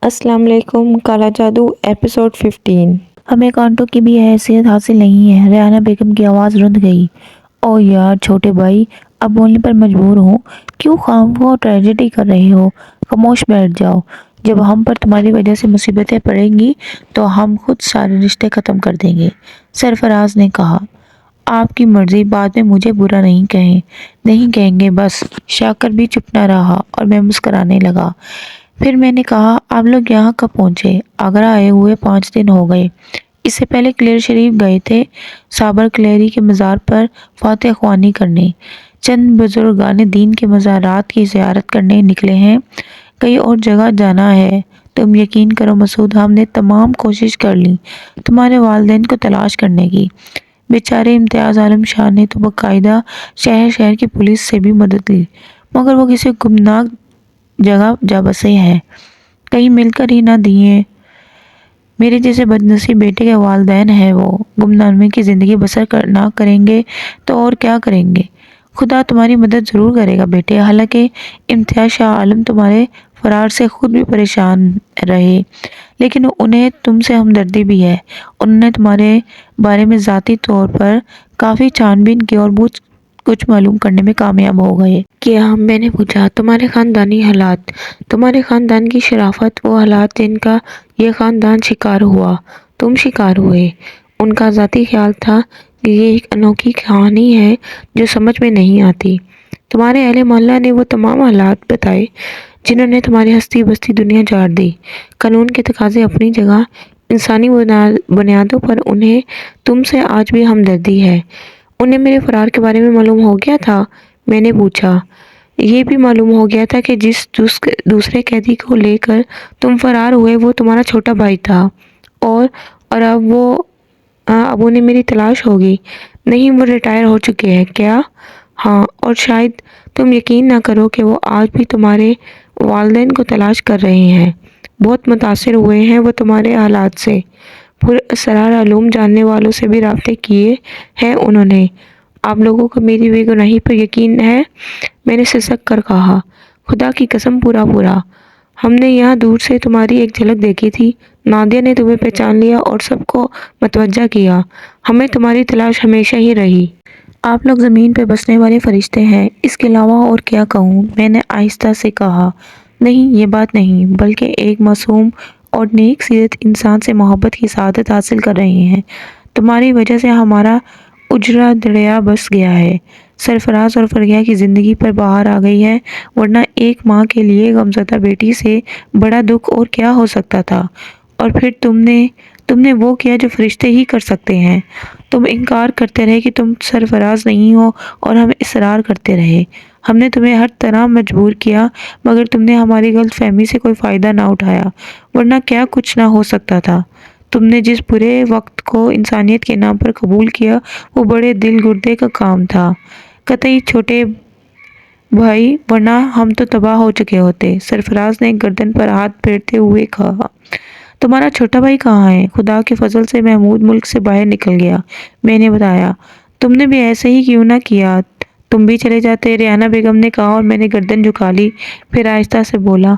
السلام علیکم۔ کالا جادو ایپیسوڈ 15۔ ہمیں کانٹوں کی بھی حیثیت حاصل نہیں ہے۔ ریحانہ بیگم کی آواز رند گئی۔ او یار چھوٹے بھائی، اب بولنے پر مجبور ہوں۔ کیوں خواہ ٹریجڈی کر رہے ہو؟ خاموش بیٹھ جاؤ۔ جب ہم پر تمہاری وجہ سے مصیبتیں پڑیں گی تو ہم خود سارے رشتے ختم کر دیں گے، سرفراز نے کہا۔ آپ کی مرضی، بعد میں مجھے برا نہیں کہیں گے بس۔ شاکر بھی چپ نہ رہا اور میں مسکرانے لگا۔ پھر میں نے کہا، آپ لوگ یہاں کب پہنچے؟ آگرہ آئے ہوئے 5 دن ہو گئے۔ اس سے پہلے کلیر شریف گئے تھے، صابر کلیری کے مزار پر فاتح خوانی کرنے۔ چند بزرگان دین کے مزارات کی زیارت کرنے نکلے ہیں۔ کئی اور جگہ جانا ہے۔ تم یقین کرو مسعود، ہم نے تمام کوشش کر لی تمہارے والدین کو تلاش کرنے کی۔ بیچارے امتیاز عالم شاہ نے تو باقاعدہ شہر کی پولیس سے بھی مدد لی، مگر وہ کسی گمنام جگہ جا بسے ہیں، کہیں مل کر ہی نہ دیے۔ میرے جیسے بدنصیب بیٹے کے والدین ہیں، وہ گمنامی کی زندگی بسر نہ کریں گے تو اور کیا کریں گے؟ خدا تمہاری مدد ضرور کرے گا بیٹے۔ حالانکہ امتیاز شاہ عالم تمہارے فرار سے خود بھی پریشان رہے، لیکن انہیں تم سے ہمدردی بھی ہے۔ انہوں نے تمہارے بارے میں ذاتی طور پر کافی چھان بین کی اور بہت کچھ معلوم کرنے میں کامیاب ہو گئے۔ کیا؟ میں نے پوچھا۔ تمہارے خاندانی حالات، تمہارے خاندان کی شرافت، وہ حالات جن کا یہ خاندان شکار ہوا، تم شکار ہوئے۔ ان کا ذاتی خیال تھا کہ یہ ایک انوکھی کہانی ہے جو سمجھ میں نہیں آتی۔ تمہارے اہل محلہ نے وہ تمام حالات بتائے جنہوں نے تمہاری ہستی بستی دنیا جاڑ دی۔ قانون کے تقاضے اپنی جگہ، انسانی بنیادوں پر انہیں تم سے آج بھی ہمدردی ہے۔ انہیں میرے فرار کے بارے میں معلوم ہو گیا تھا؟ میں نے پوچھا۔ یہ بھی معلوم ہو گیا تھا کہ جس دوسرے قیدی کو لے کر تم فرار ہوئے وہ تمہارا چھوٹا بھائی تھا، اور اب انہیں میری تلاش ہوگی۔ نہیں، وہ ریٹائر ہو چکے ہیں۔ کیا؟ ہاں، اور شاید تم یقین نہ کرو کہ وہ آج بھی تمہارے والدین کو تلاش کر رہے ہیں۔ بہت متاثر ہوئے ہیں وہ تمہارے حالات سے۔ پراسرار علوم جاننے والوں سے بھی رابطے کیے ہیں انہوں نے۔ آپ لوگوں کو میری بے گناہی پر یقین ہے؟ میں نے سسک کر کہا۔ خدا کی قسم پورا۔ ہم نے یہاں دور سے تمہاری ایک جھلک دیکھی تھی۔ نادیہ نے تمہیں پہچان لیا اور سب کو متوجہ کیا۔ ہمیں تمہاری تلاش ہمیشہ ہی رہی۔ آپ لوگ زمین پہ بسنے والے فرشتے ہیں، اس کے علاوہ اور کیا کہوں؟ میں نے آہستہ سے کہا۔ نہیں، یہ بات نہیں، بلکہ ایک معصوم اور نیک سیرت انسان سے محبت کی سعادت حاصل کر رہے ہیں۔ تمہاری وجہ سے ہمارا اجڑا دریا بس گیا ہے۔ سرفراز اور فرحیہ کی زندگی پر بہار آ گئی ہے، ورنہ ایک ماں کے لیے غمزدہ بیٹی سے بڑا دکھ اور کیا ہو سکتا تھا؟ اور پھر تم نے وہ کیا جو فرشتے ہی کر سکتے ہیں۔ تم انکار کرتے رہے کہ تم سرفراز نہیں ہو اور ہم اصرار کرتے رہے۔ ہم نے تمہیں ہر طرح مجبور کیا، مگر تم نے ہماری غلط فہمی سے کوئی فائدہ نہ اٹھایا، ورنہ کیا کچھ نہ ہو سکتا تھا۔ تم نے جس برے وقت کو انسانیت کے نام پر قبول کیا وہ بڑے دل گردے کا کام تھا۔ قطعی چھوٹے بھائی، ورنہ ہم تو تباہ ہو چکے ہوتے۔ سرفراز نے گردن پر ہاتھ پھیرتے ہوئے کہا۔ تمہارا چھوٹا بھائی کہاں ہے؟ خدا کے فضل سے محمود ملک سے باہر نکل گیا، میں نے بتایا۔ تم نے بھی ایسے ہی کیوں نہ کیا؟ تم بھی چلے جاتے، ریحانہ بیگم نے کہا، اور میں نے گردن جھکا لی۔ پھر آہستہ سے بولا،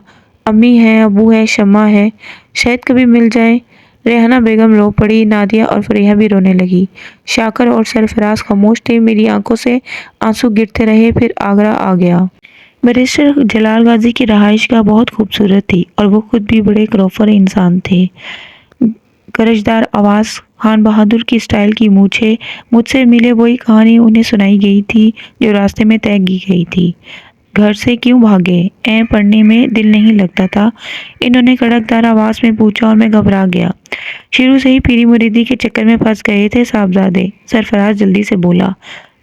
امی ہیں، ابو ہے، شمع ہے، شاید کبھی مل جائیں۔ ریحانہ بیگم رو پڑی، نادیہ اور فرحیہ بھی رونے لگی۔ شاکر اور سرفراز خاموش تھے۔ میری آنکھوں سے آنسو گرتے رہے۔ پھر آگرہ آ گیا۔ بیرسٹر جلال غازی کی رہائش گاہ بہت خوبصورت تھی، اور وہ خود بھی بڑے غروفر انسان تھے۔ گرجدار آواز، خان بہادر کی سٹائل کی مونچھیں، مجھ سے ملے وہی کہانی انہیں سنائی گئی تھی جو راستے میں طے کی گئی تھی۔ گھر سے کیوں بھاگے؟ پڑھنے میں دل نہیں لگتا تھا؟ انہوں نے کڑکدار آواز میں پوچھا، اور میں گھبرا گیا۔ شروع سے ہی پیری مریدی کے چکر میں پھنس گئے تھے صاحبزادے، سرفراز جلدی سے بولا۔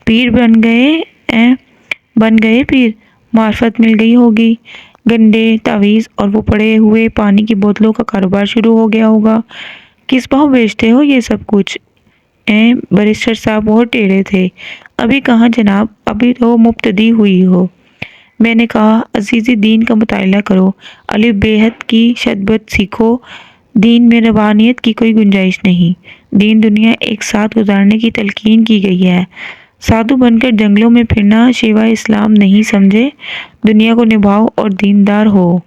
پیر بن گئے پیر؟ معرفت مل گئی ہوگی، گنڈے، تعویذ اور وہ پڑے ہوئے پانی کی بوتلوں کا کاروبار شروع ہو گیا ہوگا۔ کس بھاؤ بیچتے ہو یہ سب کچھ؟ بیرسٹر صاحب بہت ٹیڑھے تھے۔ ابھی کہاں جناب، ابھی تو مبتدی ہوئی ہو۔ میں نے کہا، عزیزی دین کا مطالعہ کرو، الف بے حد کی شدبد سیکھو۔ دین میں روحانیت کی کوئی گنجائش نہیں۔ دین دنیا ایک ساتھ گزارنے کی تلقین کی گئی ہے۔ سادھو بن کر جنگلوں میں پھرنا سوائے اسلام نہیں، سمجھے؟ دنیا کو نبھاؤ اور دیندار ہو۔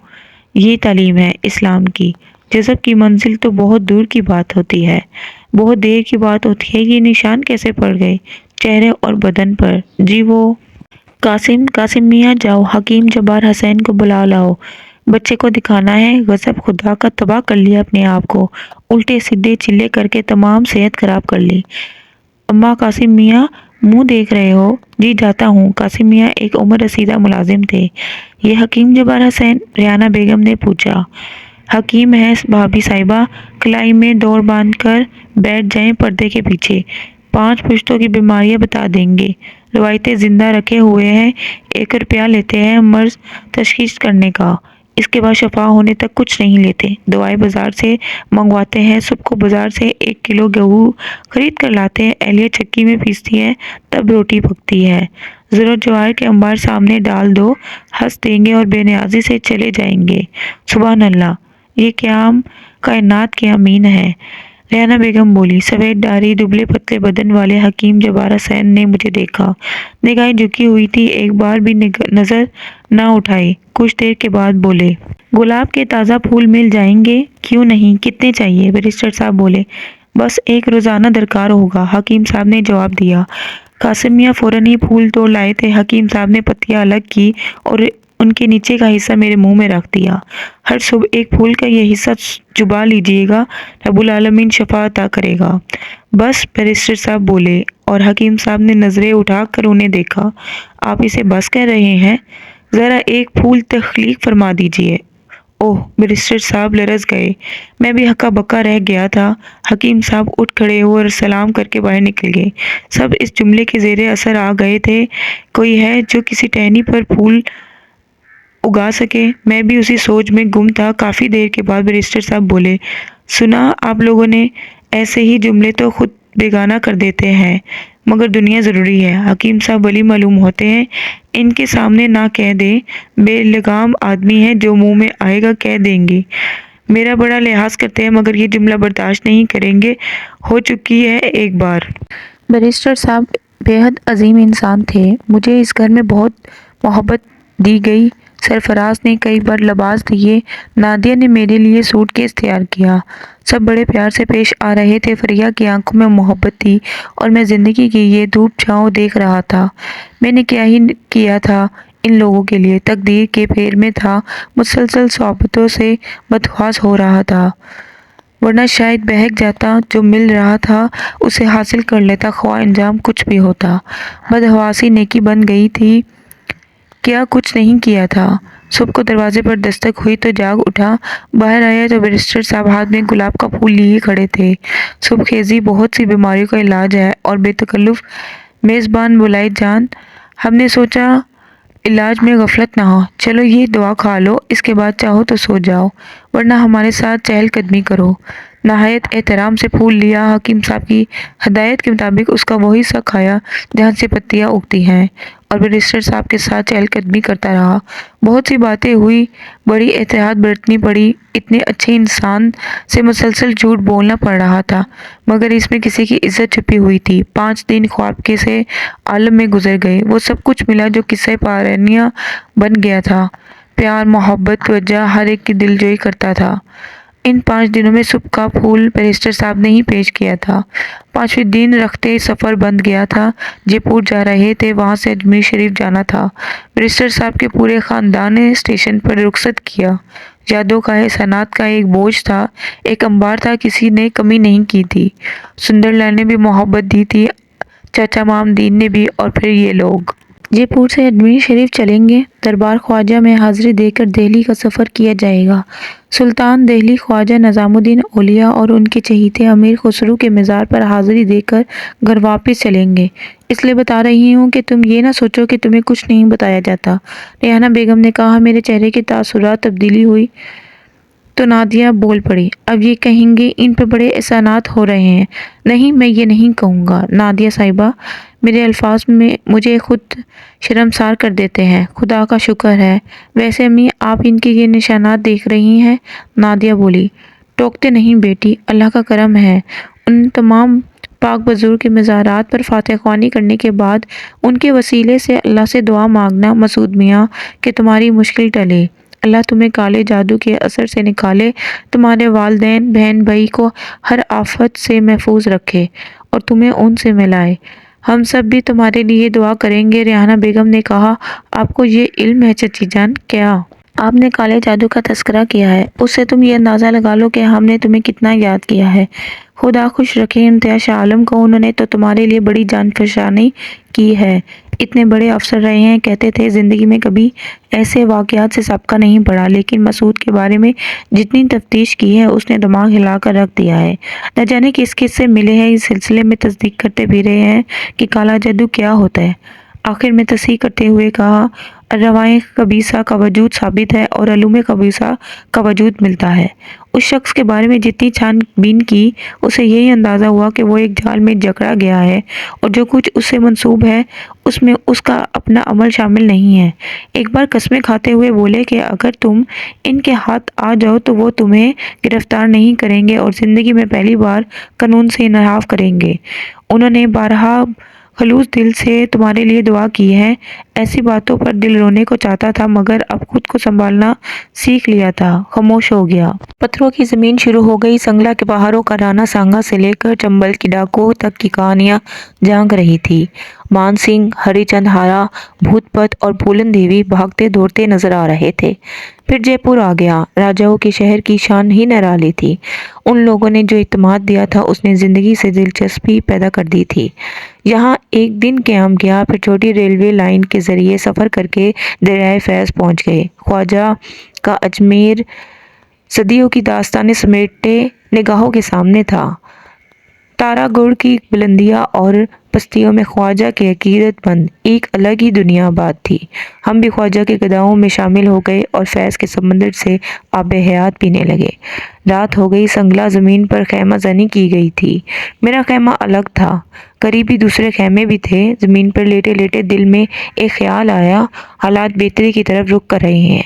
یہ تعلیم ہے اسلام کی۔ جذب کی منزل تو بہت دور کی بات ہوتی ہے، بہت دیر کی بات ہوتی ہے۔ یہ نشان کیسے پڑ گئے چہرے اور بدن پر؟ جی وہ قاسم میاں، جاؤ حکیم جبار حسین کو بلا لاؤ، بچے کو دکھانا ہے۔ غضب خدا کا تباہ کر لیا اپنے آپ کو، الٹے سیدھے چلے کر کے تمام صحت خراب کر لی۔ اماں قاسم میاں منہ دیکھ رہے ہو؟ جی جاتا ہوں۔ قاسم میاں ایک عمر رسیدہ ملازم تھے۔ یہ حکیم جبار حسین؟ ریحانہ بیگم نے پوچھا۔ حکیم ہے بھابی صاحبہ، کلائی میں دوڑ باندھ کر بیٹھ جائیں پردے کے پیچھے، 5 پشتوں کی بیماریاں بتا دیں گے، روایتیں زندہ رکھے ہوئے ہیں، 1 روپیہ لیتے ہیں مرض تشخیص کرنے کا، اس کے بعد شفا ہونے تک کچھ نہیں لیتے، دوائیں بازار سے منگواتے ہیں، صبح کو بازار سے 1 کلو گیہوں خرید کر لاتے ہیں، اہلیہ چکی میں پیستی ہے، تب روٹی پکتی ہے، ضرورت جوار کے انبار سامنے ڈال دو، ہنس دیں گے اور بے نیازی سے چلے جائیں گے۔ سبحان اللہ، یہ قیام کائنات کے امین ہے۔ ریحانہ بیگم بولی۔ سفید داڑھی، دبلے پتلے بدن والے حکیم جبار حسین نے مجھے دیکھا، نگاہیں جھکی ہوئی تھی، ایک بار بھی نظر نہ اٹھائی۔ کچھ دیر کے بعد بولے، گلاب کے تازہ پھول مل جائیں گے؟ کیوں نہیں، کتنے چاہیے؟ بیرسٹر صاحب بولے، بس 1 روزانہ درکار ہوگا۔ حکیم صاحب نے جواب دیا۔ قاسم میاں فوراً ہی پھول توڑ لائے تھے۔ حکیم صاحب نے پتیاں الگ کی اور ان کے نیچے کا حصہ میرے منہ میں رکھ دیا۔ ہر صبح 1 پھول کا یہ حصہ چبا لیجیے گا، رب العالمین شفا عطا کرے گا۔ بس، بیرسٹر صاحب بولے، اور حکیم صاحب نے نظریں اٹھا کر انہیں دیکھا۔ آپ اسے بس کہہ رہے ہیں؟ ذرا 1 پھول تخلیق فرما دیجیے۔ اوہ، بیرسٹر صاحب لرز گئے۔ میں بھی ہکا بکا رہ گیا تھا۔ حکیم صاحب اٹھ کھڑے ہوئے اور سلام کر کے باہر نکل گئے۔ سب اس جملے کے زیر اثر آ گئے تھے، کوئی ہے جو کسی ٹہنی پر پھول اگا سکے؟ میں بھی اسی سوچ میں گم تھا۔ کافی دیر کے بعد بیرسٹر صاحب بولے، سنا آپ لوگوں نے، ایسے ہی جملے تو خود بیگانہ کر دیتے ہیں، مگر دنیا ضروری ہے۔ حکیم صاحب ولی معلوم ہوتے ہیں، ان کے سامنے نہ کہہ دیں، بے لگام آدمی ہیں، جو منہ میں آئے گا کہہ دیں گے۔ میرا بڑا لحاظ کرتے ہیں مگر یہ جملہ برداشت نہیں کریں گے، ہو چکی ہے ایک بار۔ بیرسٹر صاحب بے حد عظیم انسان تھے، مجھے اس گھر میں بہت محبت دی گئی۔ سرفراز نے کئی بار لباس دیے، نادیہ نے میرے لیے سوٹ کیس تیار کیا، سب بڑے پیار سے پیش آ رہے تھے۔ فریہ کی آنکھوں میں محبت تھی اور میں زندگی کی یہ دھوپ چھاؤں دیکھ رہا تھا۔ میں نے کیا ہی کیا تھا ان لوگوں کے لیے، تقدیر کے پھیر میں تھا، مسلسل صحبتوں سے بدحواس ہو رہا تھا، ورنہ شاید بہک جاتا، جو مل رہا تھا اسے حاصل کر لیتا، خواہ انجام کچھ بھی ہوتا۔ بدحواسی نیکی بن گئی تھی، کیا کچھ نہیں کیا تھا۔ صبح کو دروازے پر دستک ہوئی تو جاگ اٹھا، باہر آیا تو بیرسٹر صاحب ہاتھ میں گلاب کا پھول لیے کھڑے تھے۔ صبح خیزی بہت سی بیماریوں کا علاج ہے اور بے تکلف میزبان بلائے جان، ہم نے سوچا علاج میں غفلت نہ ہو، چلو یہ دوا کھا لو، اس کے بعد چاہو تو سو جاؤ، ورنہ ہمارے ساتھ چہل قدمی کرو۔ نہایت احترام سے پھول لیا، حکیم صاحب کی ہدایت کے مطابق اس کا وہی حصہ کھایا جہاں سے پتیاں اگتی ہیں، اور بیرسٹر صاحب کے ساتھ چہل قدمی کرتا رہا۔ بہت سی باتیں ہوئی، بڑی احتیاط برتنی پڑی، اتنے اچھے انسان سے مسلسل جھوٹ بولنا پڑ رہا تھا، مگر اس میں کسی کی عزت چھپی ہوئی تھی۔ 5 دن خواب کے سے عالم میں گزر گئے، وہ سب کچھ ملا جو قصہ پارانیہ بن گیا تھا، پیار، محبت، توجہ، ہر ایک کی دل جوئی کرتا تھا۔ ان 5 دنوں میں صبح کا پھول بیرسٹر صاحب نے ہی پیش کیا تھا۔ 5ویں دن رختے سفر بند گیا تھا، جے پور جا رہے تھے، وہاں سے اجمیر شریف جانا تھا۔ بیرسٹر صاحب کے پورے خاندان نے اسٹیشن پر رخصت کیا۔ یادوں کا، احسانات کا ایک بوجھ تھا، ایک انبار تھا، کسی نے کمی نہیں کی تھی۔ سندر لال نے بھی محبت دی تھی، چاچا مامدین نے بھی، اور پھر یہ لوگ۔ جے پور سے اجمیر شریف چلیں گے، دربار خواجہ میں حاضری دے کر دہلی کا سفر کیا جائے گا۔ سلطان دہلی خواجہ نظام الدین اولیاء اور ان کے چہیتے امیر خسرو کے مزار پر حاضری دے کر گھر واپس چلیں گے۔ اس لیے بتا رہی ہوں کہ تم یہ نہ سوچو کہ تمہیں کچھ نہیں بتایا جاتا۔ ریحانہ بیگم نے کہا۔ میرے چہرے کے تاثرات تبدیلی ہوئی تو نادیہ بول پڑی، اب یہ کہیں گے ان پر بڑے احسانات ہو رہے ہیں۔ نہیں، میں یہ نہیں کہوں گا نادیہ صاحبہ، میرے الفاظ میں مجھے خود شرمسار کر دیتے ہیں، خدا کا شکر ہے۔ ویسے امی، آپ ان کے یہ نشانات دیکھ رہی ہیں؟ نادیہ بولی۔ ٹوکتے نہیں بیٹی، اللہ کا کرم ہے۔ ان تمام پاک بزرگ کے مزارات پر فاتح خوانی کرنے کے بعد ان کے وسیلے سے اللہ سے دعا مانگنا مسعود میاں کہ تمہاری مشکل ٹلے۔ اللہ تمہیں کالے جادو کے اثر سے نکالے، تمہارے والدین، بہن بھائی کو ہر آفت سے محفوظ رکھے اور تمہیں ان سے ملائے۔ ہم سب بھی تمہارے لیے دعا کریں گے۔ ریحانہ بیگم نے کہا، آپ کو یہ علم ہے چچی جان؟ کیا آپ نے کالے جادو کا تذکرہ کیا ہے؟ اس سے تم یہ اندازہ لگا لو کہ ہم نے تمہیں کتنا یاد کیا ہے۔ خدا خوش رکھے امتیاز شاہ عالم کو، انہوں نے تو تمہارے لیے بڑی جان فشانی کی ہے، اتنے بڑے افسر رہے ہیں، کہتے تھے زندگی میں کبھی ایسے واقعات سے سابقہ نہیں پڑا، لیکن مسعود کے بارے میں جتنی تفتیش کی ہے اس نے دماغ ہلا کر رکھ دیا ہے۔ نہ جانے کس کس سے ملے ہیں، اس سلسلے میں تصدیق کرتے بھی رہے ہیں کہ کالا جادو کیا ہوتا ہے۔ آخر میں تصحیح کرتے ہوئے کہا، الروائے خبیثہ کا وجود ثابت ہے اور علوم خبیثہ کا وجود ملتا ہے۔ اس شخص کے بارے میں جتنی چھان بین کی، اسے یہی اندازہ ہوا کہ وہ ایک جال میں جکڑا گیا ہے اور جو کچھ اس سے منسوب ہے اس میں اس کا اپنا عمل شامل نہیں ہے۔ ایک بار قسمیں کھاتے ہوئے بولے کہ اگر تم ان کے ہاتھ آ جاؤ تو وہ تمہیں گرفتار نہیں کریں گے اور زندگی میں پہلی بار قانون سے انحراف کریں گے۔ انہوں نے بارہا خلوص دل سے تمہارے لیے دعا کی ہے۔ ایسی باتوں پر دل رونے کو چاہتا تھا مگر اب خود کو سنبھالنا سیکھ لیا تھا، خاموش ہو گیا۔ پتھروں کی زمین شروع ہو گئی، سنگلا کے پہاڑوں کا رانا سانگا سے لے کر چمبل کی ڈاکو تک کی کہانیاں جھانک رہی تھی۔ مان سنگھ، ہری چند ہارا، بھوت پت اور پھولن دیوی بھاگتے دوڑتے نظر آ رہے تھے۔ پھر جے پور آ گیا۔ راجاؤں کے شہر کی شان ہی نرالی تھی۔ ان لوگوں نے جو اعتماد دیا تھا اس نے زندگی سے دلچسپی پیدا کر دی تھی۔ یہاں ایک دن قیام کیا، پھر چھوٹی ریلوے لائن کے ذریعے سفر کر کے دریائے فیض پہنچ گئے۔ خواجہ کا اجمیر صدیوں کی داستانیں سمیٹے نگاہوں کے سامنے تھا۔ تارا گڑھ کی بلندیاں اور پستیوں میں خواجہ کے عقیدت مند ایک الگ ہی دنیا آباد تھی۔ ہم بھی خواجہ کے گداؤں میں شامل ہو گئے اور فیض کے سمندر سے آب حیات پینے لگے۔ رات ہو گئی، سنگلا زمین پر خیمہ زنی کی گئی تھی۔ میرا خیمہ الگ تھا، قریبی دوسرے خیمے بھی تھے۔ زمین پر لیٹے لیٹے دل میں ایک خیال آیا، حالات بہتری کی طرف رخ کر رہے ہیں۔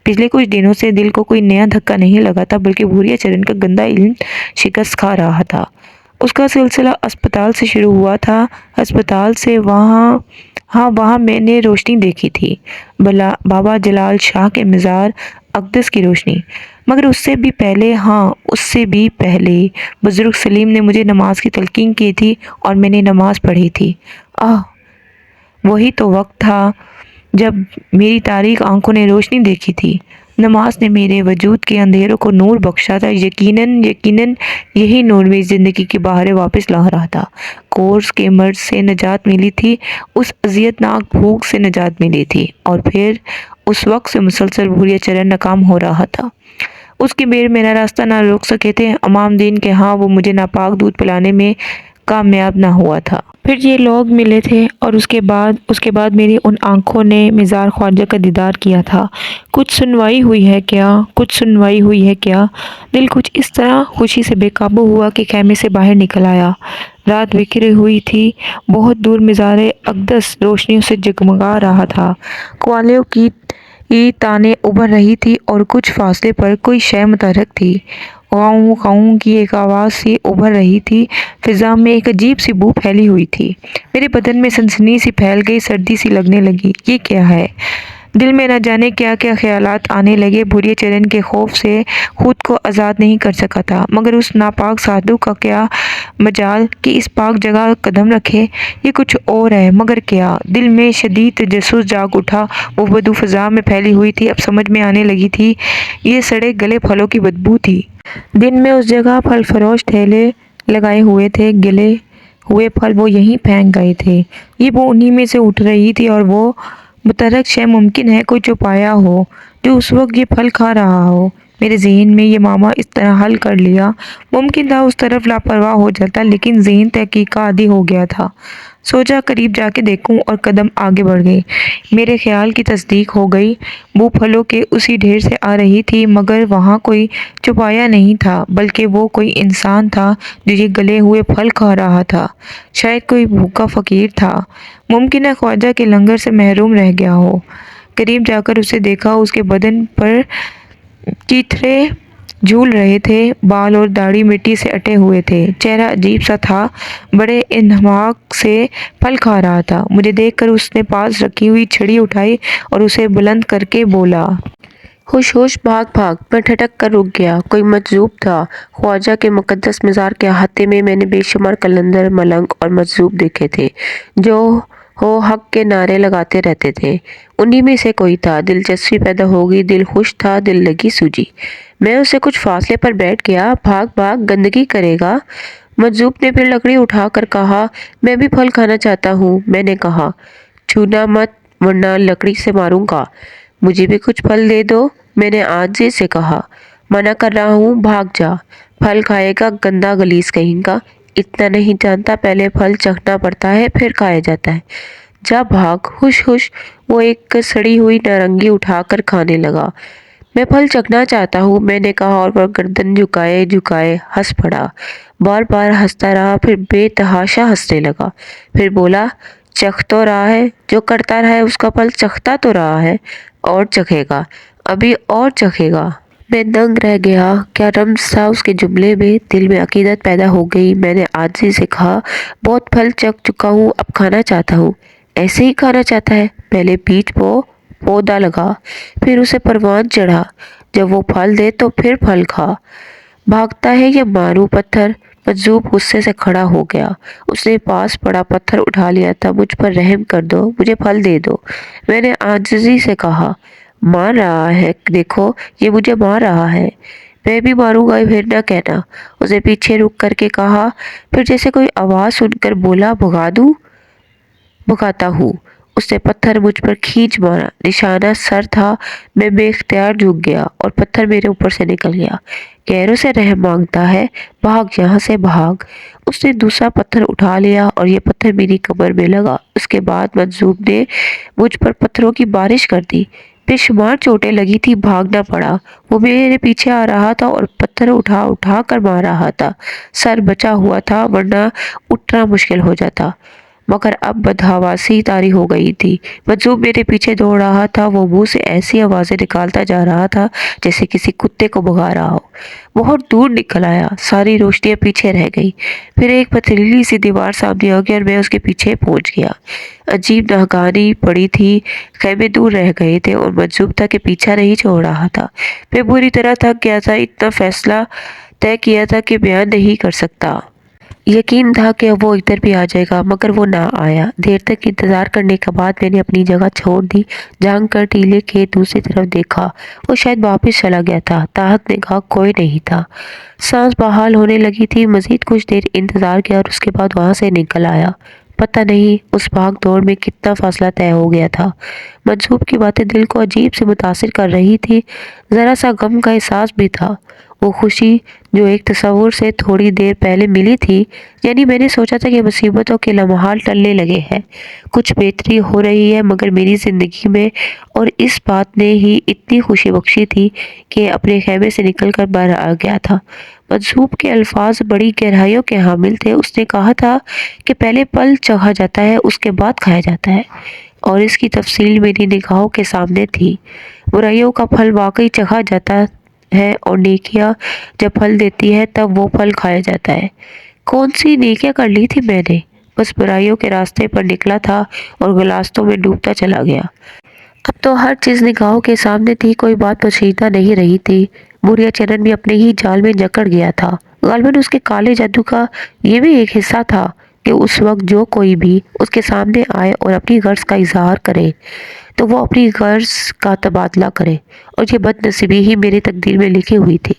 پچھلے کچھ دنوں سے دل کو کوئی نیا دھکا نہیں لگا تھا بلکہ بھوریا چرن کا گندا علم شکست کھا رہا تھا۔ اس کا سلسلہ اسپتال سے شروع ہوا تھا۔ اسپتال سے وہاں میں نے روشنی دیکھی تھی، بابا جلال شاہ کے مزار اقدس کی روشنی۔ مگر اس سے بھی پہلے بزرگ سلیم نے مجھے نماز کی تلقین کی تھی اور میں نے نماز پڑھی تھی۔ وہی تو وقت تھا جب میری تاریک آنکھوں نے روشنی دیکھی تھی۔ نماز نے میرے وجود کے اندھیروں کو نور بخشا تھا۔ یقیناً یہی نور میری زندگی کی بہاریں واپس لا رہا تھا۔ کورس کے مرض سے نجات ملی تھی، اس اذیت ناک بھوک سے نجات ملی تھی، اور پھر اس وقت سے مسلسل بھوریا چرن ناکام ہو رہا تھا۔ اس کے بیر میرا راستہ نہ روک سکے تھے۔ امام دین کے ہاں وہ مجھے ناپاک دودھ پلانے میں کامیاب نہ ہوا تھا۔ پھر یہ لوگ ملے تھے اور اس کے بعد میری ان آنکھوں نے مزار خواجہ کا دیدار کیا تھا۔ کچھ سنوائی ہوئی ہے کیا؟ دل کچھ اس طرح خوشی سے بے قابو ہوا کہ خیمے سے باہر نکل آیا۔ رات بکھری ہوئی تھی، بہت دور مزار اقدس روشنیوں سے جگمگا رہا تھا۔ قوالیوں کی تانیں ابھر رہی تھی اور کچھ فاصلے پر کوئی شے متحرک تھی۔ غاؤں غاؤں کی ایک آواز سی ابھر رہی تھی۔ فضا میں ایک عجیب سی بو پھیلی ہوئی تھی۔ میرے بدن میں سنسنی سی پھیل گئی، سردی سی لگنے لگی۔ یہ کیا ہے؟ دل میں نہ جانے کیا کیا خیالات آنے لگے۔ بھوریا چرن کے خوف سے خود کو آزاد نہیں کر سکا تھا، مگر اس ناپاک سادھو کا کیا مجال کہ اس پاک جگہ قدم رکھے؟ یہ کچھ اور ہے، مگر کیا؟ دل میں شدید تجسس جاگ اٹھا۔ وہ بدبو فضا میں پھیلی ہوئی تھی، اب سمجھ میں آنے لگی تھی۔ یہ سڑے گلے پھلوں کی بدبو تھی۔ دن میں اس جگہ پھل فروش ٹھیلے لگائے ہوئے تھے، گلے ہوئے پھل وہ یہیں پھینک گئے تھے۔ یہ بو انہی میں سے اٹھ رہی تھی، اور وہ متحرک شے ممکن ہے کوئی چھپایا ہو جو اس وقت یہ پھل کھا رہا ہو۔ میرے ذہن میں یہ معمہ اس طرح حل کر لیا۔ ممکن تھا اس طرف لاپرواہ ہو جاتا، لیکن ذہن تحقیق کا عادی ہو گیا تھا۔ سوچا قریب جا کے دیکھوں، اور قدم آگے بڑھ گئے۔ میرے خیال کی تصدیق ہو گئی۔ بو پھلوں کے اسی ڈھیر سے آ رہی تھی، مگر وہاں کوئی چھپایا نہیں تھا، بلکہ وہ کوئی انسان تھا جو یہ گلے ہوئے پھل کھا رہا تھا۔ شاید کوئی بھوکا فقیر تھا۔ ممکن ہے خواجہ کے لنگر سے محروم رہ گیا ہو۔ قریب جا کر اسے دیکھا۔ اس کے بدن پر چیتھڑے جھول رہے تھے، بال اور داڑھی مٹی سے اٹے ہوئے تھے، چہرہ عجیب سا تھا، بڑے انہماک سے پھل کھا رہا تھا۔ مجھے دیکھ کر اس نے پاس رکھی ہوئی چھڑی اٹھائی اور اسے بلند کر کے بولا، ہوش ہوش بھاگ بھاگ میں ٹھٹک کر رک گیا۔ کوئی مجذوب تھا۔ خواجہ کے مقدس مزار کے احاطے میں نے بے شمار قلندر، ملنگ اور مجذوب دیکھے تھے جو ہو حق کے نعرے لگاتے رہتے تھے۔ انہی میں سے کوئی تھا۔ دلچسپی پیدا ہو گئی، دل خوش تھا، دل لگی سوجی۔ میں اس سے کچھ فاصلے پر بیٹھ گیا۔ بھاگ بھاگ گندگی کرے گا۔ مجذوب نے پھر لکڑی اٹھا کر کہا، میں بھی پھل کھانا چاہتا ہوں۔ میں نے کہا، چھونا مت ورنہ لکڑی سے ماروں گا۔ مجھے بھی کچھ پھل دے دو۔ میں نے عاجزی سے کہا، منع کر رہا ہوں، بھاگ جا۔ پھل کھائے گا، گندا غلیظ کہیں گا۔ اتنا نہیں جانتا، پہلے پھل چکھنا پڑتا ہے پھر کھایا جاتا ہے۔ جا بھاگ۔ ہوش ہوش وہ ایک سڑی ہوئی نارنگی اٹھا کر کھانے لگا۔ میں پھل چکھنا چاہتا ہوں، میں نے کہا اور وہ گردن جھکائے جھکائے ہنس پڑا۔ بار بار ہنستا رہا، پھر بے تحاشا ہنسنے لگا۔ پھر بولا، چکھ تو رہا ہے، جو کرتا رہا ہے اس کا پھل چکھتا تو رہا ہے، اور چکھے گا، ابھی اور چکھے گا۔ میں دنگ رہ گیا۔ کیا رمز تھا اس کے جملے میں؟ دل میں عقیدت پیدا ہو گئی۔ میں نے عاجزی سے کہا، بہت پھل چکھ چکا ہوں، اب کھانا چاہتا ہوں۔ ایسے ہی کھانا چاہتا ہے؟ پہلے بیج بو، پودا لگا، پھر اسے پروان چڑھا، جب وہ پھل دے تو پھر پھل کھا۔ بھاگتا ہے یا ماروں پتھر؟ مجذوب غصے سے کھڑا ہو گیا۔ اس نے پاس پڑا پتھر اٹھا لیا تھا۔ مجھ پر رحم کر دو، مجھے پھل دے دو۔ میں نے عاجزی سے کہا، مار رہا ہے، دیکھو یہ مجھے مار رہا ہے۔ میں بھی ماروں گا، پھر نہ کہنا۔ اس نے پیچھے رک کر کے کہا، پھر جیسے کوئی آواز سن کر بولا، بھگا دوں؟ بھگاتا ہوں۔ اس نے پتھر مجھ پر کھینچ مارا۔ نشانہ سر تھا۔ میں بے اختیار جھک گیا اور پتھر میرے اوپر سے نکل گیا۔ غیروں سے رحم مانگتا ہے، بھاگ یہاں سے بھاگ۔ اس نے دوسرا پتھر اٹھا لیا اور یہ پتھر میری کمر میں لگا۔ اس کے بعد مجذوب نے مجھ پر پتھروں کی بارش کر دی۔ بے شمار چوٹیں لگی تھی، بھاگنا پڑا۔ وہ میرے پیچھے آ رہا تھا اور پتھر اٹھا اٹھا کر مار رہا تھا۔ سر بچا ہوا تھا ورنہ اٹھنا مشکل ہو جاتا، مگر اب بدحواسی طاری ہو گئی تھی۔ مجذوب میرے پیچھے دوڑ رہا تھا۔ وہ منہ سے ایسی آوازیں نکالتا جا رہا تھا جیسے کسی کتے کو بھگا رہا ہو۔ بہت دور نکل آیا، ساری روشنیاں پیچھے رہ گئی۔ پھر ایک پتھریلی سی دیوار سامنے آ گئی اور میں اس کے پیچھے پہنچ گیا۔ عجیب ناگہانی پڑی تھی، خیمے دور رہ گئے تھے اور مجذوب تھا کہ پیچھا نہیں چھوڑ رہا تھا۔ میں بری طرح تھک گیا تھا۔ اتنا فیصلہ طے کیا تھا کہ بیان نہیں کر سکتا۔ یقین تھا کہ وہ ادھر بھی آ جائے گا، مگر وہ نہ آیا۔ دیر تک انتظار کرنے کے بعد میں نے اپنی جگہ چھوڑ دی، جھانک کر ٹیلے کے دوسری طرف دیکھا۔ وہ شاید واپس چلا گیا تھا۔ طاہت نے کہا، کوئی نہیں تھا۔ سانس بحال ہونے لگی تھی۔ مزید کچھ دیر انتظار کیا اور اس کے بعد وہاں سے نکل آیا۔ پتہ نہیں اس بھاگ دوڑ میں کتنا فاصلہ طے ہو گیا تھا۔ مجذوب کی باتیں دل کو عجیب سے متاثر کر رہی تھی۔ ذرا سا غم کا احساس بھی تھا۔ وہ خوشی جو ایک تصور سے تھوڑی دیر پہلے ملی تھی، یعنی میں نے سوچا تھا کہ مصیبتوں کے لمحات ٹلنے لگے ہیں، کچھ بہتری ہو رہی ہے، مگر میری زندگی میں، اور اس بات نے ہی اتنی خوشی بخشی تھی کہ اپنے خیمے سے نکل کر باہر آ گیا تھا۔ مجذوب کے الفاظ بڑی گہرائیوں کے حامل تھے۔ اس نے کہا تھا کہ پہلے پھل چکھا جاتا ہے، اس کے بعد کھایا جاتا ہے، اور اس کی تفصیل میری نگاہوں کے سامنے تھی۔ برائیوں کا پھل واقعی چکھا جاتا ہے اور نیکیاں جب پھل دیتی ہے تب وہ پھل کھایا جاتا ہے۔ کون سی نیکیاں کر لی تھی میں نے؟ بس برائیوں کے راستے پر نکلا تھا اور غلاستوں میں ڈوبتا چلا گیا۔ اب تو ہر چیز نگاہوں کے سامنے تھی، کوئی بات پوشیدہ نہیں رہی تھی۔ بوریا چرن بھی اپنے ہی جال میں جکڑ گیا تھا۔ غالباً اس کے کالے جادو کا یہ بھی ایک حصہ تھا کہ اس وقت جو کوئی بھی اس کے سامنے آئے اور اپنی غرض کا اظہار کرے تو وہ اپنی غرض کا تبادلہ کرے، اور یہ بد نصیبی ہی میری تقدیر میں لکھی ہوئی تھی۔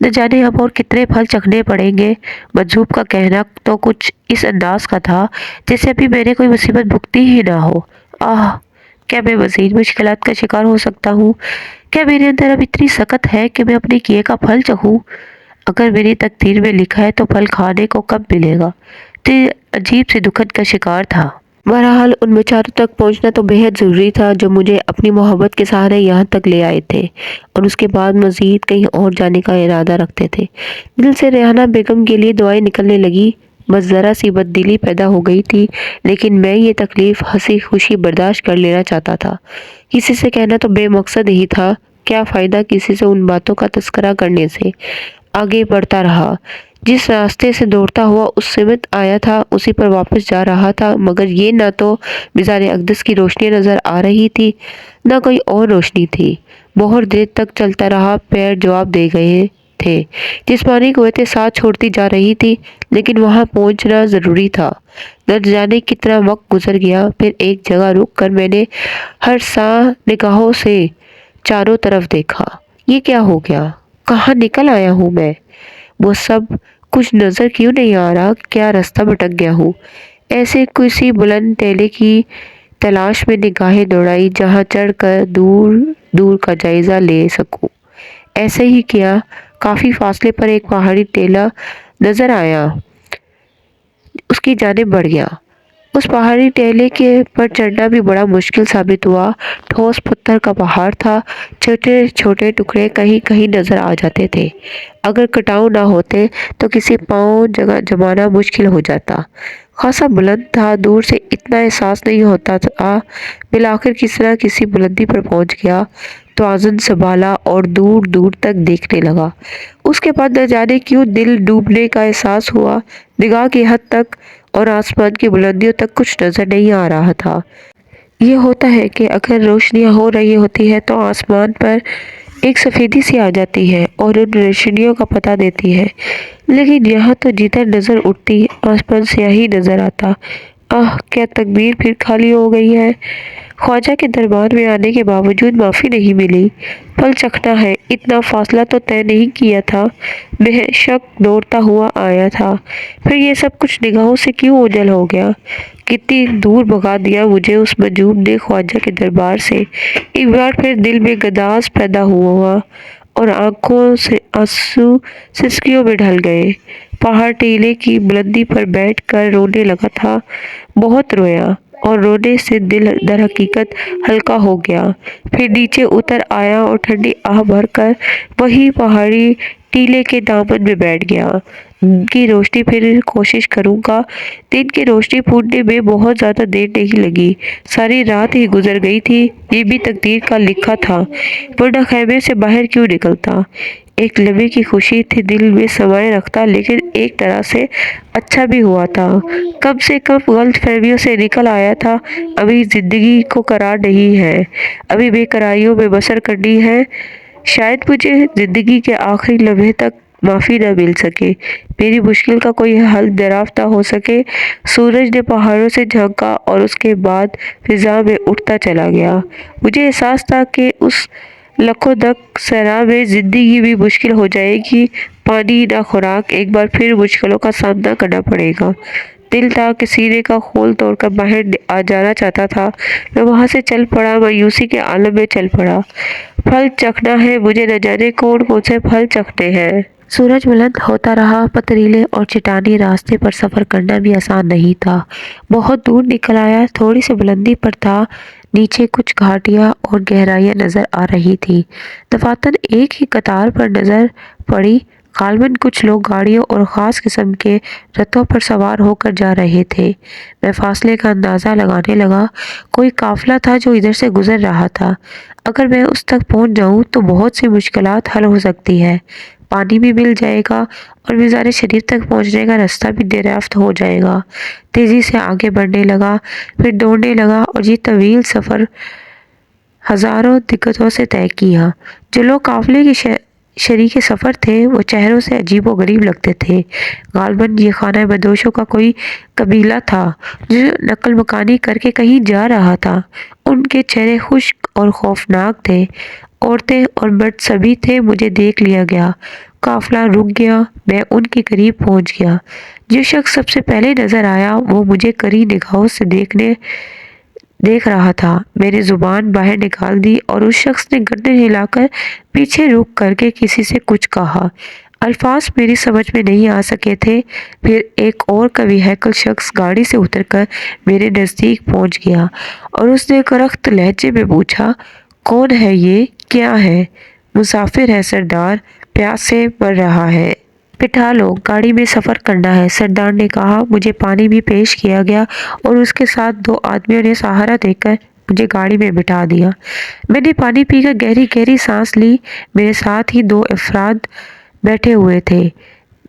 نہ جانے اب اور کتنے پھل چکھنے پڑیں گے۔ مجذوب کا کہنا تو کچھ اس انداز کا تھا جیسے ابھی میں نے کوئی مصیبت بھگتی ہی نہ ہو۔ کیا میں مزید مشکلات کا شکار ہو سکتا ہوں؟ کیا میرے اندر اب اتنی سخت ہے کہ میں اپنے کیے کا پھل چکھوں؟ اگر میری تقدیر میں لکھا ہے تو پھل کھانے کو کب ملے گا؟ تو عجیب سے دکھد کا شکار تھا۔ بہرحال ان بیچاروں تک پہنچنا تو بے حد ضروری تھا جو مجھے اپنی محبت کے سہارے یہاں تک لے آئے تھے اور اس کے بعد مزید کہیں اور جانے کا ارادہ رکھتے تھے۔ دل سے ریحانہ بیگم کے لیے دعائیں نکلنے لگی۔ بس ذرا سی بددلی پیدا ہو گئی تھی، لیکن میں یہ تکلیف ہنسی خوشی برداشت کر لینا چاہتا تھا۔ کسی سے کہنا تو بے مقصد ہی تھا۔ کیا فائدہ کسی سے ان باتوں کا تذکرہ کرنے سے؟ آگے بڑھتا رہا۔ جس راستے سے دوڑتا ہوا اس سمت آیا تھا اسی پر واپس جا رہا تھا، مگر یہ نہ تو مزار اقدس کی روشنی نظر آ رہی تھی نہ کوئی اور روشنی تھی۔ بہت دیر تک چلتا رہا، پیر جواب دے گئے تھے، جسمانی قوتیں ساتھ چھوڑتی جا رہی تھی، لیکن وہاں پہنچنا ضروری تھا۔ نہ جانے کتنا وقت گزر گیا، پھر ایک جگہ رک کر میں نے ہر سا نگاہوں سے چاروں طرف دیکھا۔ یہ کیا ہو گیا؟ کہاں نکل آیا ہوں میں؟ وہ سب کچھ نظر کیوں نہیں آ رہا؟ کیا راستہ بھٹک گیا ہوں؟ ایسے کسی بلند ٹیلے کی تلاش میں نگاہیں دوڑائی جہاں چڑھ کر دور دور کا جائزہ لے سکوں۔ ایسے ہی کیا، کافی فاصلے پر ایک پہاڑی ٹیلہ نظر آیا، اس کی جانب بڑھ گیا۔ اس پہاڑی ٹیلے کے پر چڑھنا بھی بڑا مشکل ثابت ہوا۔ ٹھوس پتھر کا پہاڑ تھا، چھوٹے چھوٹے ٹکڑے کہیں کہیں نظر آ جاتے تھے۔ اگر کٹاؤ نہ ہوتے تو کسی پاؤں جمانا مشکل ہو جاتا۔ خاصا بلند تھا، دور سے اتنا احساس نہیں ہوتا تھا۔ بالآخر کس طرح کسی بلندی پر پہنچ گیا، توازن سنبھالا اور دور دور تک دیکھنے لگا۔ اس کے بعد نہ جانے کیوں دل ڈوبنے کا احساس ہوا۔ نگاہ کی حد تک اور آسمان کی بلندیوں تک کچھ نظر نہیں آ رہا تھا۔ یہ ہوتا ہے کہ اگر روشنیاں ہو رہی ہوتی ہے تو آسمان پر ایک سفیدی سی آ جاتی ہے اور ان روشنیوں کا پتہ دیتی ہے، لیکن یہاں تو جدھر نظر اٹھتی آسمان سیاہی نظر آتا۔ کیا تقدیر پھر خالی ہو گئی ہے؟ خواجہ کے دربار میں آنے کے باوجود معافی نہیں ملی۔ پھل چکھنا ہے، اتنا فاصلہ تو طے نہیں کیا تھا، بے شک دوڑتا ہوا آیا تھا، پھر یہ سب کچھ نگاہوں سے کیوں اوجھل ہو گیا؟ کتنی دور بھگا دیا مجھے اس مجنون نے خواجہ کے دربار سے۔ ایک بار پھر دل میں گداز پیدا ہوا اور آنکھوں سے آنسو سسکیوں میں ڈھل گئے۔ پہاڑ ٹیلے کی بلندی پر بیٹھ کر رونے لگا تھا، بہت رویا، اور رونے سے دل در حقیقت ہلکا ہو گیا۔ پھر نیچے اتر آیا اور ٹھنڈی آہ بھر کر وہی پہاڑی ٹیلے کے دامن میں بیٹھ گیا۔ دن کی روشنی پھر کوشش کروں گا۔ دن کی روشنی پھوٹنے میں بہت زیادہ دیر نہیں لگی، ساری رات ہی گزر گئی تھی۔ یہ بھی تقدیر کا لکھا تھا، ورنہ خیمے سے باہر کیوں نکلتا؟ ایک لمحے کی خوشی تھی دل میں سمائے رکھتا، لیکن ایک طرح سے اچھا بھی ہوا تھا، کم سے کم غلط فہمیوں سے نکل آیا تھا۔ ابھی زندگی کو قرار نہیں ہے، ابھی بے قراریوں میں بسر کرنی ہے۔ شاید مجھے زندگی کے آخری لمحے تک معافی نہ مل سکے، میری مشکل کا کوئی حل دریافت نہ ہو سکے۔ سورج نے پہاڑوں سے جھانکا اور اس کے بعد فضا میں اٹھتا چلا گیا۔ مجھے احساس تھا کہ اس لکھودک صحرا میں زندگی بھی مشکل ہو جائے گی، پانی نہ خوراک، ایک بار پھر مشکلوں کا سامنا کرنا پڑے گا۔ دل تھا کہ سینے کا خول توڑ کر باہر آ جانا چاہتا تھا۔ میں وہاں سے چل پڑا، مایوسی کے عالم میں چل پڑا۔ پھل چکھنا ہے، مجھے نہ جانے کون کون سے پھل چکھنے ہیں۔ سورج بلند ہوتا رہا، پتھریلے اور چٹانی راستے پر سفر کرنا بھی آسان نہیں تھا۔ بہت دور نکل آیا، تھوڑی سی بلندی پر تھا، نیچے کچھ گھاٹیاں اور گہرائیاں نظر آ رہی تھی۔ دفاتر ایک ہی قطار پر نظر پڑی، غالباً کچھ لوگ گاڑیوں اور خاص قسم کے رتھوں پر سوار ہو کر جا رہے تھے۔ میں فاصلے کا اندازہ لگانے لگا، کوئی قافلہ تھا جو ادھر سے گزر رہا تھا۔ اگر میں اس تک پہنچ جاؤں تو بہت سی مشکلات حل ہو سکتی ہے، پانی بھی مل جائے گا اور مزار شریف تک پہنچنے کا راستہ بھی دریافت ہو جائے گا۔ تیزی سے آگے بڑھنے لگا، پھر دوڑنے لگا اور یہ طویل سفر ہزاروں دقتوں سے طے کیا۔ جو لوگ قافلے کے شریک سفر تھے وہ چہروں سے عجیب و غریب لگتے تھے، غالباً یہ خانہ بدوشوں کا کوئی قبیلہ تھا جو نقل مکانی کر کے کہیں جا رہا تھا۔ ان کے چہرے خشک اور خوفناک تھے، عورتیں اور مرد سبھی تھے۔ مجھے دیکھ لیا گیا، قافلہ رک گیا، میں ان کے قریب پہنچ گیا۔ جو شخص سب سے پہلے نظر آیا وہ مجھے کری نگاہوں سے دیکھ رہا تھا۔ میں نے زبان باہر نکال دی اور اس شخص نے گردن ہلا کر پیچھے رک کر کے کسی سے کچھ کہا۔ الفاظ میری سمجھ میں نہیں آ سکے تھے۔ پھر ایک اور قوی ہیکل شخص گاڑی سے اتر کر میرے نزدیک پہنچ گیا اور اس نے کرخت لہجے میں پوچھا، کون ہے یہ؟ کیا ہے؟ مسافر ہے سردار، پیاس سے مر رہا ہے۔ بٹھا لو، گاڑی میں سفر کرنا ہے، سردار نے کہا۔ مجھے پانی بھی پیش کیا گیا اور اس کے ساتھ دو آدمیوں نے سہارا دے کر مجھے گاڑی میں بٹھا دیا۔ میں نے پانی پی کر گہری گہری سانس لی۔ میرے ساتھ ہی دو افراد بیٹھے ہوئے تھے،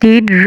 3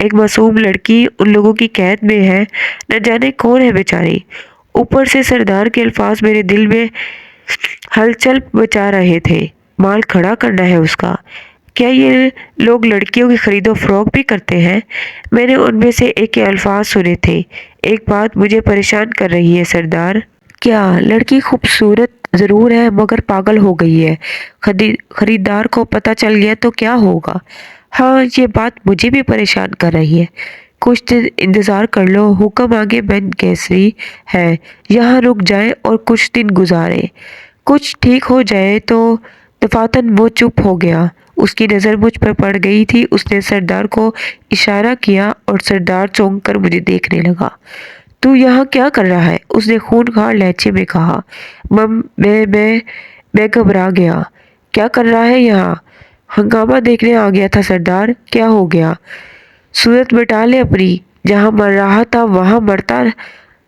ایک معصوم لڑکی ان لوگوں کی قید میں ہے، نہ جانے کون ہے بیچاری۔ اوپر سے سردار کے الفاظ میرے دل میں ہلچل مچا رہے تھے۔ مال کھڑا کرنا ہے اس کا۔ کیا یہ لوگ لڑکیوں کی خرید و فروخت بھی کرتے ہیں؟ میں نے ان میں سے ایک کے الفاظ سنے تھے۔ ایک بات مجھے پریشان کر رہی ہے سردار۔ کیا لڑکی خوبصورت ضرور ہے مگر پاگل ہو گئی ہے؟ خریدار کو پتہ چل گیا تو کیا ہوگا؟ ہاں، یہ بات مجھے بھی پریشان کر رہی ہے۔ کچھ دن انتظار کر لو، حکم آگے بن کیسری ہے، یہاں رک جائیں اور کچھ دن گزاریں۔ کچھ ٹھیک ہو جائے تو دفعتاً وہ چپ ہو گیا۔ اس کی نظر مجھ پر پڑ گئی تھی۔ اس نے سردار کو اشارہ کیا اور سردار چونک کر مجھے دیکھنے لگا۔ تو یہاں کیا کر رہا ہے؟ اس نے خونخوار لہجے میں کہا۔ میں گھبرا گیا۔ کیا کر رہا ہے یہاں؟ ہنگامہ دیکھنے آ گیا تھا سردار۔ کیا ہو گیا؟ صورت مٹا لے اپنی، جہاں مر رہا تھا وہاں مرتا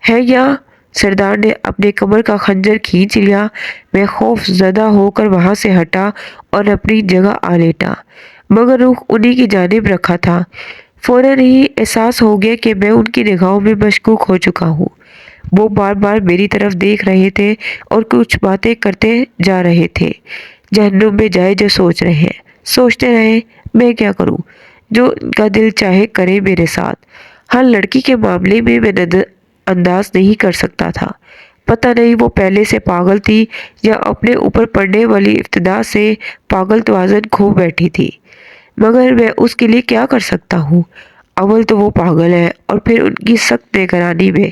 ہے یا؟ سردار نے اپنے کمر کا خنجر کھینچ لیا۔ میں خوف زدہ ہو کر وہاں سے ہٹا اور اپنی جگہ آ لیٹا، مگر رخ انہی کی جانب رکھا تھا۔ فوراً ہی احساس ہو گیا کہ میں ان کی نگاہوں میں مشکوک ہو چکا ہوں۔ وہ بار بار میری طرف دیکھ رہے تھے اور کچھ باتیں کرتے جا رہے تھے۔ جہنم میں جائے جو سوچ رہے ہیں، سوچتے رہے، میں کیا کروں؟ جو ان کا دل چاہے کرے میرے ساتھ۔ ہر لڑکی کے معاملے میں نظر انداز نہیں کر سکتا تھا۔ پتہ نہیں وہ پہلے سے پاگل تھی یا اپنے اوپر پڑنے والی ابتدا سے پاگل توازن کھو بیٹھی تھی، مگر میں اس کے لیے کیا کر سکتا ہوں؟ اول تو وہ پاگل ہے اور پھر ان کی سخت نگرانی میں۔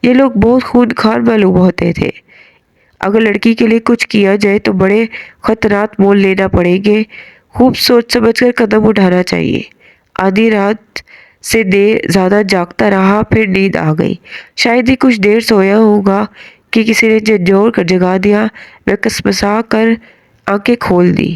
یہ لوگ بہت خونخوار معلوم ہوتے تھے۔ اگر لڑکی کے لیے کچھ کیا جائے تو بڑے خطرات مول لینا پڑیں گے۔ خوب سوچ سمجھ کر قدم اٹھانا چاہیے۔ آدھی رات سے زیادہ جاگتا رہا، پھر نیند آ گئی۔ شاید ہی کچھ دیر سویا ہوگا کہ کسی نے جھنجھوڑ کر جگا دیا۔ میں کسمسا کر آنکھیں کھول دی۔